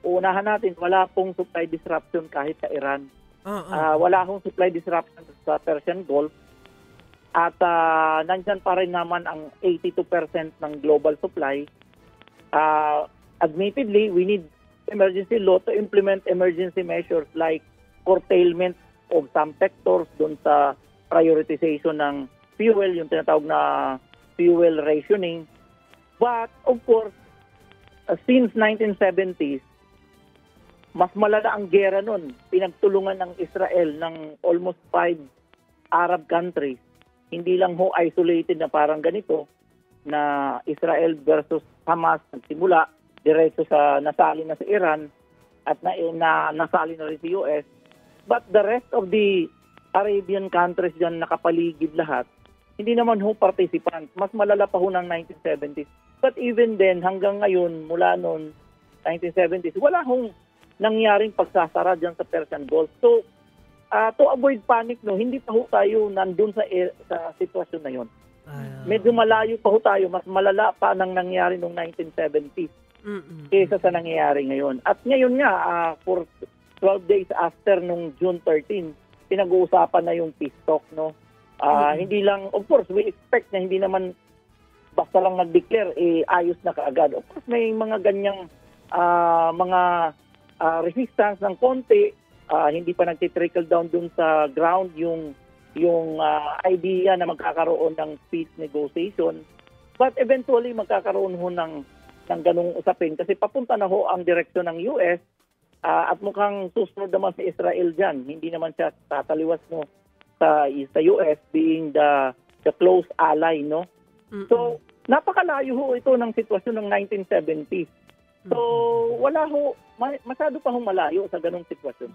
unahan natin, wala pong supply disruption kahit sa Iran. Oo. Wala akong supply disruption sa Persian Gulf. At nandyan pa rin naman ang 82% ng global supply. Admittedly, we need emergency law to implement emergency measures like curtailment of some sectors dun sa prioritization ng fuel, yung tinatawag na fuel rationing. But of course, since 1970s, mas malala ang gera nun. Pinagtulungan ng Israel ng almost 5 Arab countries. Hindi lang ho isolated na parang ganito na Israel versus Hamas nagsimula diretso sa nasali na sa Iran at nasali na rin sa US. But the rest of the Arabian countries dyan nakapaligid lahat, hindi naman ho participant. Mas malala pa ho ng 1970s. But even then, hanggang ngayon, mula noon, 1970s, wala hong nangyaring pagsasara dyan sa Persian Gulf. So, to avoid panic, no, hindi pa ho tayo nandun sa sitwasyon na yon. Medyo malayo pa ho tayo, mas malala pa nang nangyari noong 1970s kaysa sa nangyayari ngayon. At ngayon nga, for 12 days after nung June 13, pinag-uusapan na yung peace talk, no? Hindi lang, of course, we expect na hindi naman basta lang nag-declare, ayos na kaagad. Of course, may mga ganyang mga resistance ng konti, hindi pa nagtitrickle down dun sa ground yung idea na magkakaroon ng peace negotiation. But eventually, magkakaroon ho ng ganung usapin kasi papunta na ho ang direksyon ng US at mukhang susunod naman sa Israel dyan. Hindi naman siya tataliwas no sa US being the close ally, no? So, napakalayo ho ito ng sitwasyon ng 1970s. So, wala ho, masyado pa ho malayo sa ganung sitwasyon.